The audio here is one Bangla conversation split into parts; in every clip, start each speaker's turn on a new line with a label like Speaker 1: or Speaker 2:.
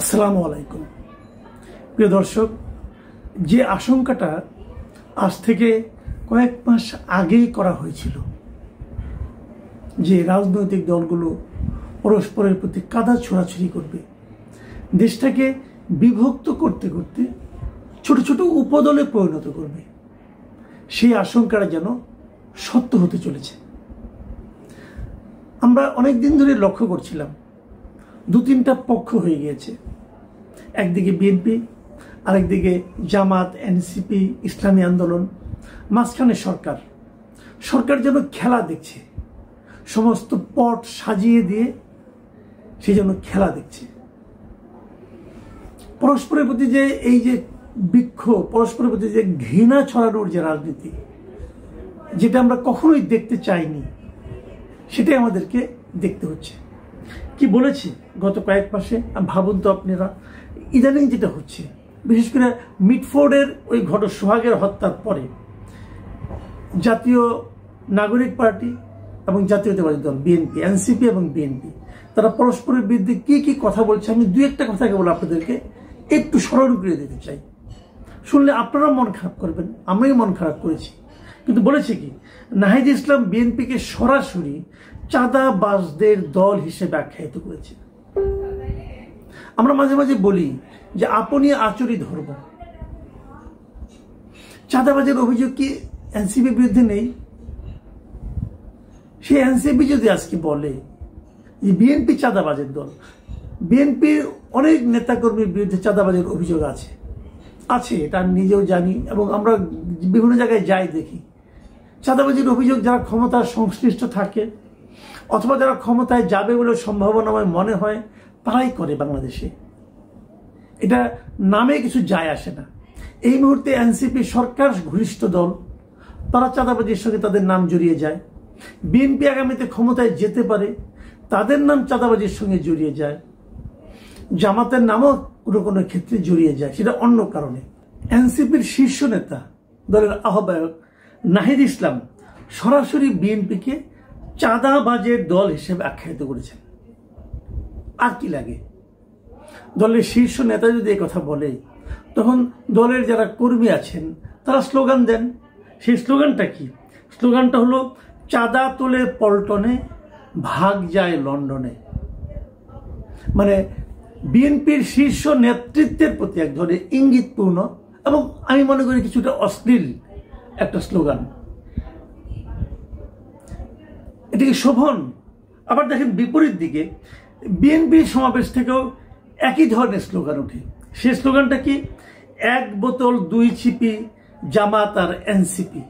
Speaker 1: আসসালামু আলাইকুম প্রিয় দর্শক, যে আশঙ্কাটা আজ থেকে কয়েক মাস আগেই করা হয়েছিল যে রাজনৈতিক দলগুলো পরস্পরের প্রতি কাদা ছোড়াছুড়ি করবে, দেশটাকে বিভক্ত করতে করতে ছোট ছোট উপদলে পরিণত করবে, সেই আশঙ্কাটা যেন সত্য হতে চলেছে। আমরা অনেক দিন ধরে লক্ষ্য করছিলাম দু তিনটা পক্ষ হয়ে গিয়েছে, একদিকে বিএনপি, আরেকদিকে জামাত, এনসিপি, ইসলামী আন্দোলন, মাঝখানে সরকার যেন খেলা দেখছে, সমস্ত পট সাজিয়ে দিয়ে সেই জন্য খেলা দেখছে। পরস্পরের প্রতি যে এই যে বিক্ষোভ, পরস্পরের প্রতি যে ঘৃণা ছড়ানোর যে রাজনীতি, যেটা আমরা কখনোই দেখতে চাইনি, সেটাই আমাদেরকে দেখতে হচ্ছে। কি বলেছি গত কয়েক মাসে ভাবুন তো আপনারা, ইদানিং যেটা হচ্ছে, বিশেষ করে মিটফোর্ডের ওই সোহাগের হত্যার পরে জাতীয় নাগরিক পার্টি এবং জাতীয়তাবাদী দল বিএনপি, এনসিপি এবং বিএনপি, তারা পরস্পরের বিরুদ্ধে কি কি কথা বলছে, আমি দুই একটা কথা কেবল আপনাদেরকে একটু স্মরণ করে দিতে চাই। শুনলে আপনারা মন খারাপ করবেন, আমিও মন খারাপ করেছি। কিন্তু বলেছে কি, নাহিদ ইসলাম বিএনপিকে সরাসরি চাঁদাবাজদের দল হিসেবে আখ্যায়িত করেছে। আমরা মাঝে মাঝে বলি যে আপনি আচরি ধর্ম। চাঁদাবাজের অভিযোগ কি এনসিপির বিরুদ্ধে নেই? সেই এনসিপি যদি আজকে বলে যে বিএনপি চাঁদাবাজের দল, বিএনপির অনেক নেতাকর্মীর বিরুদ্ধে চাঁদাবাজের অভিযোগ আছে, এটা আমি নিজেও জানি এবং আমরা বিভিন্ন জায়গায় যাই দেখি। চাঁদাবাজির অভিযোগ যারা ক্ষমতার সংশ্লিষ্ট থাকে অথবা যারা ক্ষমতায় যাবে বলে সম্ভাবনাময় মনে হয়, তারাই করে বাংলাদেশে। এটা নামে কিছু যায় আসে না। এই মুহূর্তে এনসিপি সরকার ঘনিষ্ঠ দল, তারা চাঁদাবাজির সঙ্গে তাদের নাম জড়িয়ে যায়। বিএনপি আগামীতে ক্ষমতায় যেতে পারে, তাদের নাম চাঁদাবাজির সঙ্গে জড়িয়ে যায়। জামাতের নামও কোনো কোনো ক্ষেত্রে জড়িয়ে যায়, সেটা অন্য কারণে। এনসিপির শীর্ষ নেতা, দলের আহ্বায়ক নাহিদ ইসলাম সরাসরি বিএনপিকে চাঁদাবাজের দল হিসেবে আখ্যায়িত করেছেন। আর কি লাগে? দলের শীর্ষ নেতা যদি এই কথা বলে, তখন দলের যারা কর্মী আছেন তারা স্লোগান দেন। সেই স্লোগানটা কি? স্লোগানটা হলো, চাঁদা তোলে পল্টনে, ভাগ যায় লন্ডনে। মানে বিএনপির শীর্ষ নেতৃত্বের প্রতি এক ধরনের ইঙ্গিতপূর্ণ এবং আমি মনে করি কিছুটা অশ্লীল একটা স্লোগান। এটিকে শোভন। আবার দেখেন বিপরীত দিকে বিএনপির সমাবেশ থেকেও একই ধরনের স্লোগান ওঠে। সেই স্লোগানটা কি? এক বোতল দুই ছিপি, জামাত আর এনসিপি।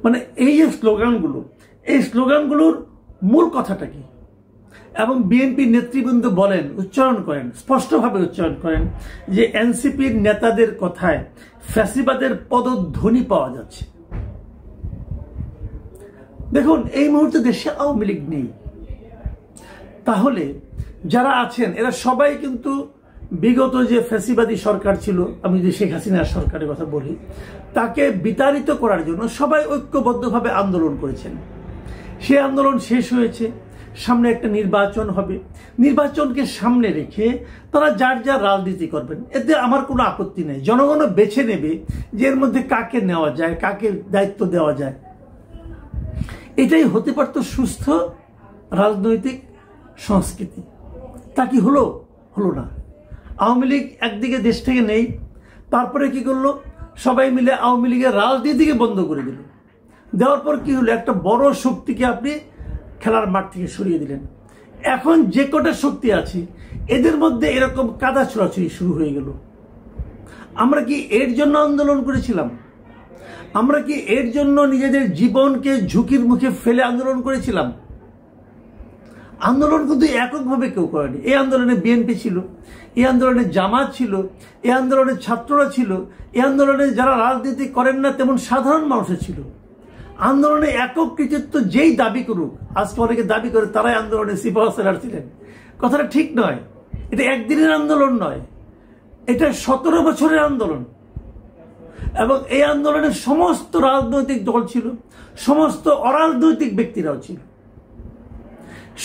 Speaker 1: মানে এই যে স্লোগানগুলো, এই স্লোগানগুলোর মূল কথাটা কি? এবং বিএনপি নেতৃবৃন্দ বলেন, উচ্চারণ করেন, স্পষ্টভাবে উচ্চারণ করেন যে এনসিপির নেতাদের কথায় ফ্যাসিবাদের পদধ্বনি পাওয়া যাচ্ছে। দেখুন, এই মুহূর্তে দেশে আওয়ামী লীগ নেই, তাহলে যারা আছেন এরা সবাই কিন্তু বিগত যে ফ্যাসিবাদী সরকার ছিল, আমি যদি শেখ হাসিনার সরকারের কথা বলি, তাকে বিতাড়িত করার জন্য সবাই ঐক্যবদ্ধভাবে আন্দোলন করেছেন। সেই আন্দোলন শেষ হয়েছে, সামনে একটা নির্বাচন হবে, নির্বাচনকে সামনে রেখে তারা যার যার রাজনীতি করবেন, এতে আমার কোনো আপত্তি নেই। জনগণও বেছে নেবে যে এর মধ্যে কাকে নেওয়া যায়, কাকে দায়িত্ব দেওয়া যায়। এটাই হতে পারত সুস্থ রাজনৈতিক সংস্কৃতি। তা কি হলো? হলো না। আওয়ামী লীগ একদিকে দেশ থেকে নেই, তারপরে কি করলো? সবাই মিলে আওয়ামী লীগের রাজনীতিকে বন্ধ করে দিল। দেওয়ার পর কি হলো? একটা বড় শক্তিকে আপনি খেলার মাঠ থেকে সরিয়ে দিলেন। এখন যে কটা শক্তি আছে এদের মধ্যে এরকম কাদা ছোড়াছুড়ি শুরু হয়ে গেল। আমরা কি এর জন্য আন্দোলন করেছিলাম? আমরা কি এর জন্য নিজেদের জীবনকে ঝুঁকির মুখে ফেলে আন্দোলন করেছিলাম? আন্দোলন কিন্তু এককভাবে কেউ করেনি। এই আন্দোলনে বিএনপি ছিল, এই আন্দোলনে জামাত ছিল, এই আন্দোলনে ছাত্ররা ছিল, এই আন্দোলনে যারা রাজনীতি করেন না তেমন সাধারণ মানুষও ছিল। আন্দোলনে একক কৃতিত্ব যেই দাবি করুক, আজকে অনেকে দাবি করে তারাই আন্দোলনে সিপাহসালার ছিলেন, কথাটা ঠিক নয়। এটা একদিনের আন্দোলন নয়, এটা 17 বছরের আন্দোলন। এবং এই আন্দোলনে সমস্ত রাজনৈতিক দল ছিল, সমস্ত অরাজনৈতিক ব্যক্তিরাও ছিল।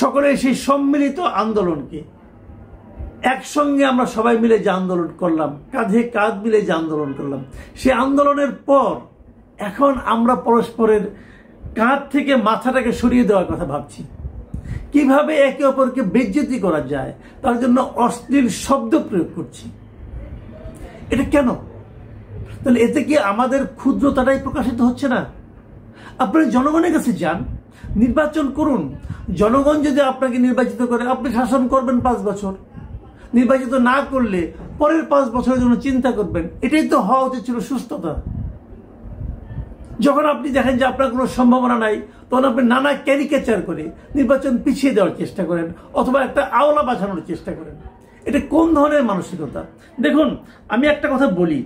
Speaker 1: সকলে সেই সম্মিলিত আন্দোলনকে একসঙ্গে আমরা সবাই মিলে যে আন্দোলন করলাম, কাঁধে কাঁধ মিলে যে আন্দোলন করলাম, সে আন্দোলনের পর এখন আমরা পরস্পরের কাঁধ থেকে মাথাটাকে সরিয়ে দেওয়ার কথা ভাবছি। কিভাবে একে অপরকে বেইজ্জতি করা যায় তার জন্য অশ্লীল শব্দ প্রয়োগ করছি। এটা কেন? তাহলে এতে কি আমাদের ক্ষুদ্রতাটাই প্রকাশিত হচ্ছে না? আপনারা জনগণের কাছে যান, নির্বাচন করুন। জনগণ যদি আপনাকে নির্বাচিত করে, আপনি শাসন করবেন 5 বছর। নির্বাচিত না করলে পরের 5 বছরের জন্য চিন্তা করবেন। এটাই তো হওয়া উচিত ছিল সুস্থতা। যখন আপনি দেখেন যে আপনার কোনো সম্ভাবনা নাই, তখন আপনি নানা ক্যারিকেচার করে নির্বাচন পিছিয়ে দেওয়ার চেষ্টা করেন, অথবা একটা আওলা বাঁচানোর চেষ্টা করেন। এটা কোন ধরনের মানসিকতা? দেখুন, আমি একটা কথা বলি,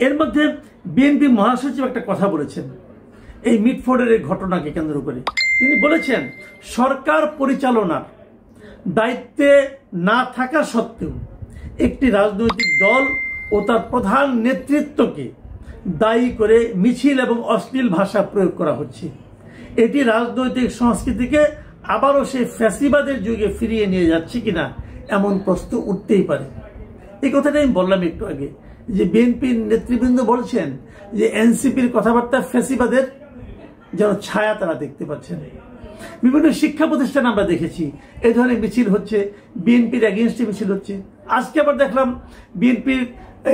Speaker 1: এর মধ্যে বিএনপি মহাসচিব একটা কথা বলেছেন এই মিটফোর্ডের এই ঘটনাকে কেন্দ্র করে। তিনি বলেছেন, সরকার পরিচালনার দায়িত্বে না থাকা সত্ত্বেও একটি রাজনৈতিক দল ও তার প্রধান নেতৃত্বকে দায়ী করে মিছিল এবং অশ্লীল ভাষা প্রয়োগ করা হচ্ছে। এটি রাজনৈতিক সংস্কৃতিকে আবারও সেই ফ্যাসিবাদের যুগে ফিরিয়ে নিয়ে যাচ্ছে কিনা এমন প্রশ্ন উঠতেই পারে। এই কথাটা আমি বললাম একটু আগে, যে বিএনপির নেতৃবৃন্দ বলছেন যে এনসিপির কথাবার্তা ফ্যাসিবাদের যেন ছায়া তারা দেখতে পাচ্ছেন। বিভিন্ন শিক্ষা প্রতিষ্ঠানে আমরা দেখেছি এই ধরনের মিছিল হচ্ছে, বিএনপির এগেইনস্টে মিছিল হচ্ছে। আজকে আবার দেখলাম বিএনপির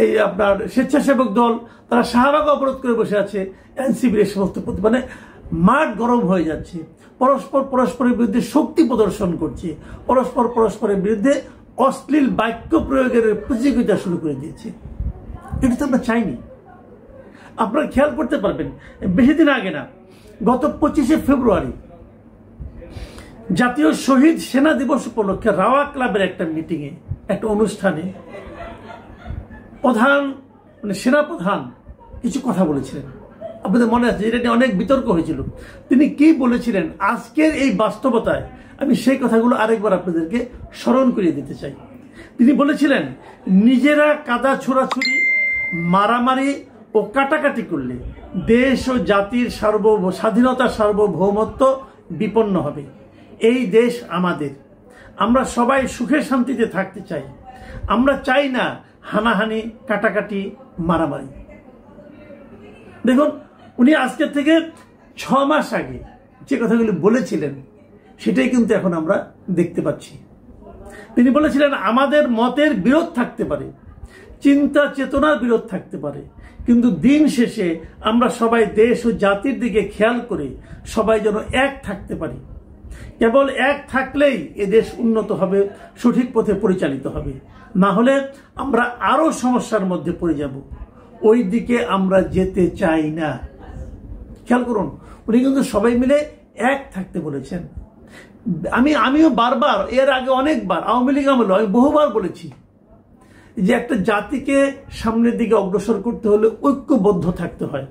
Speaker 1: এই আপনার স্বেচ্ছাসেবক দল তারা শাহবাগ অবরোধ করে বসে আছে এনসিপির এই সমস্ত মানে মাঠ গরম হয়ে যাচ্ছে। পরস্পরের বিরুদ্ধে শক্তি প্রদর্শন করছে, পরস্পরের বিরুদ্ধে অশ্লীল বাক্য প্রয়োগের প্রতিযোগিতা শুরু করে দিয়েছে। এটা তো আমরা চাইনি। আপনারা খেয়াল করতে পারবেন, বেশি দিন আগে না, গত 25শে ফেব্রুয়ারি জাতীয় শহীদ সেনা দিবস উপলক্ষে রাওয়া ক্লাবের একটা মিটিংয়ে, একটা অনুষ্ঠানে সেনাপ্রধান কিছু কথা বলেছিলেন। আপনাদের মনে আছে, এটা নিয়ে অনেক বিতর্ক হয়েছিল। তিনি কি বলেছিলেন আজকের এই বাস্তবতায় আমি সেই কথাগুলো আরেকবার আপনাদেরকে স্মরণ করিয়ে দিতে চাই। তিনি বলেছিলেন, নিজেরা কাদা ছোড়াছুড়ি, মারামারি ও কাটাকাটি করলে দেশ ও জাতির স্বাধীনতা সার্বভৌমত্ব বিপন্ন হবে। এই দেশ আমাদের, আমরা সবাই সুখে শান্তিতে থাকতে চাই। আমরা চাই না হানাহানি, কাটাকাটি, মারামারি। দেখুন, উনি আজকের থেকে 6 মাস আগে যে কথাগুলি বলেছিলেন সেটাই কিন্তু এখন আমরা দেখতে পাচ্ছি। তিনি বলেছিলেন, আমাদের মতের বিরোধ থাকতে পারে, চিন্তা চেতনার বিরোধ থাকতে পারে, কিন্তু দিন শেষে আমরা সবাই দেশ ও জাতির দিকে খেয়াল করে সবাই যেন এক থাকতে পারি। কেবল এক থাকলেই এ দেশ উন্নত হবে, সঠিক পথে পরিচালিত হবে। না হলে আমরা আরো সমস্যার মধ্যে পড়ে যাব। ওই দিকে আমরা যেতে চাই না। খেয়াল করুন, উনি কিন্তু সবাই মিলে এক থাকতে বলেছেন। আমিও বারবার, এর আগে অনেকবার আওয়ামী লীগ আমলে আমি বহুবার বলেছি যে একটা জাতিকে সামনের দিকে অগ্রসর করতে হলে ঐক্যবদ্ধ থাকতে হয়।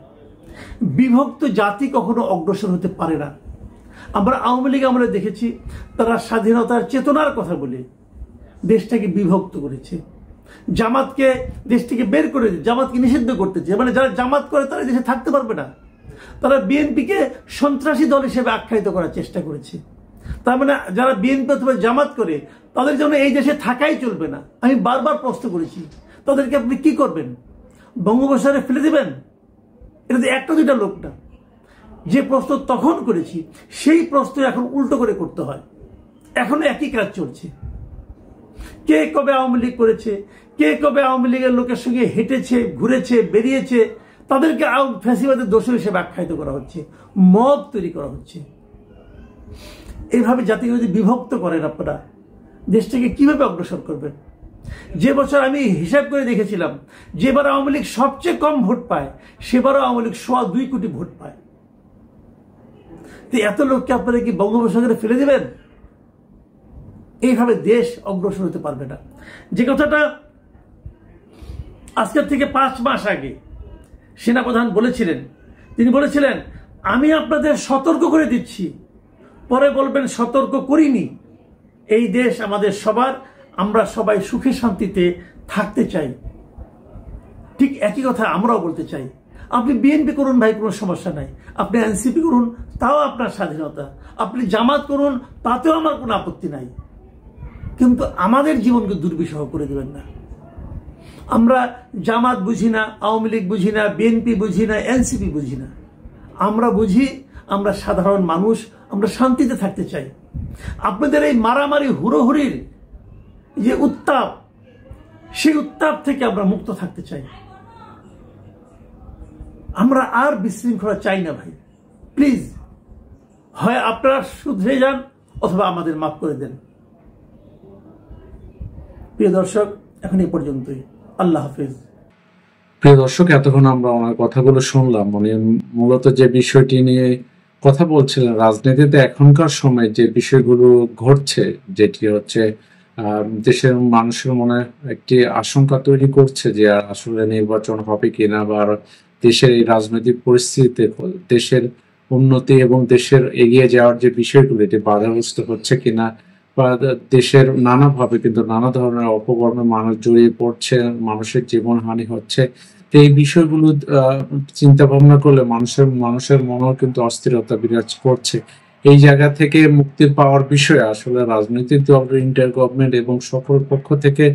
Speaker 1: বিভক্ত জাতি কখনো অগ্রসর হতে পারে না। আমরা আওয়ামী লীগ আমলে দেখেছি, তারা স্বাধীনতার চেতনার কথা বলে দেশটাকে বিভক্ত করেছে। জামাতকে দেশ থেকে বের করে, জামাতকে নিষিদ্ধ করতেছে, মানে যারা জামাত করে তারা দেশে থাকতে পারবে না। তারা বিএনপিকে সন্ত্রাসী দল হিসেবে আখ্যায়িত করার চেষ্টা করেছে। তার মানে যারা বিএনপি অথবা জামাত করে তাদের জন্য এই দেশে থাকাই চলবে না। আমি বারবার প্রশ্ন করেছি, তাদেরকে আপনি কি করবেন? বঙ্গোপসাগরে ফেলে দেবেন? এটা তো একটা দুইটা লোক না। যে প্রশ্ন তখন করেছি সেই প্রশ্ন এখন উল্টো করে করতে হয়। এখনো একই কাজ চলছে। কে কবে আওয়ামী লীগ করেছে, কে কবে আওয়ামী লীগের লোকের সঙ্গে হেঁটেছে, ঘুরেছে, বেরিয়েছে, তাদেরকে ফ্যাসিবাদের দোষী হিসেবে আখ্যায়িত করা হচ্ছে, মব তৈরি করা হচ্ছে। এইভাবে জাতিকে যদি বিভক্ত করেন আপনারা, দেশটাকে কিভাবে অগ্রসর করবেন? যে বছর আমি হিসাব করে দেখেছিলাম, যেবার আওয়ামী লীগ সবচেয়ে কম ভোট পায়, সেবারও আওয়ামী লীগ 2.25 কোটি ভোট পায়। তো এত লোককে আপনারা কি বঙ্গোপসাগরে ফেলে দেবেন? এইভাবে দেশ অগ্রসর হতে পারবে না। যে কথাটা আজকের থেকে 5 মাস আগে সেনাপ্রধান বলেছিলেন, তিনি বলেছিলেন, আমি আপনাদের সতর্ক করে দিচ্ছি, পরে বলবেন সতর্ক করিনি। এই দেশ আমাদের সবার, আমরা সবাই সুখে শান্তিতে থাকতে চাই। ঠিক একই কথা আমরাও বলতে চাই। আপনি বিএনপি করুন ভাই, কোনো সমস্যা নাই। আপনি এনসিপি করুন, তাও আপনার স্বাধীনতা। আপনি জামাত করুন, তাতেও আমার কোনো আপত্তি নাই। কিন্তু আমাদের জীবনকে দুর্বিষহ করে দেবেন না। আমরা জামাত বুঝি না, আওয়ামী লীগ বুঝি না, বিএনপি বুঝি না, এনসিপি বুঝি না। আমরা বুঝি আমরা সাধারণ মানুষ, আমরা শান্তিতে থাকতে চাই। আপনাদের এই মারামারি হুড়োহুড়ির যে উত্তাপ, সেই উত্তাপ থেকে আমরা মুক্ত থাকতে চাই। আমরা আর বিশৃঙ্খলা চাই না ভাই। প্লিজ, হয় আপনারা শুধরে যান অথবা আমাদের মাফ করে দেন। প্রিয় দর্শক, এখন এই পর্যন্তই। আল্লাহ হাফেজ।
Speaker 2: প্রিয় দর্শক, এতক্ষণ আমরা ওনার কথাগুলো শুনলাম। উনি মূলত যে বিষয়টি নিয়ে কথা বলছিলেন, রাজনীতিতে এখনকার সময় যে বিষয়গুলো ঘটছে, যেটি হচ্ছে দেশের মানুষের মনে একটি আশঙ্কা তৈরি করছে যে আসলে নির্বাচন হবে কিনা, বা দেশের এই রাজনৈতিক পরিস্থিতিতে দেশের উন্নতি এবং দেশের এগিয়ে যাওয়ার যে বিষয়গুলো, এটি বাধাগ্রস্ত হচ্ছে কিনা, বা দেশের নানাভাবে কিন্তু নানা ধরনের অপকর্মে মানুষ জড়িয়ে পড়ছে, মানুষের জীবনহানি হচ্ছে। তো এই বিষয়গুলো চিন্তা ভাবনা করলে মানুষের মনেও কিন্তু অস্থিরতা বিরাজ করছে। এই জায়গা থেকে মুক্তি পাওয়ার বিষয়ে আসলে রাজনৈতিক দল, ইন্টার গভর্নমেন্ট এবং সকল পক্ষ থেকে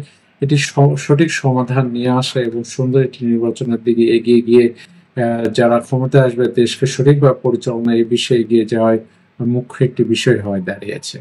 Speaker 2: এটি সঠিক সমাধান নিয়ে আসা এবং সুন্দর একটি নির্বাচনের দিকে এগিয়ে গিয়ে যারা ক্ষমতায় আসবে দেশকে সঠিকভাবে পরিচালনা, এই বিষয়ে এগিয়ে যাওয়ায় মুখ্য একটি বিষয় হয়ে দাঁড়িয়েছে।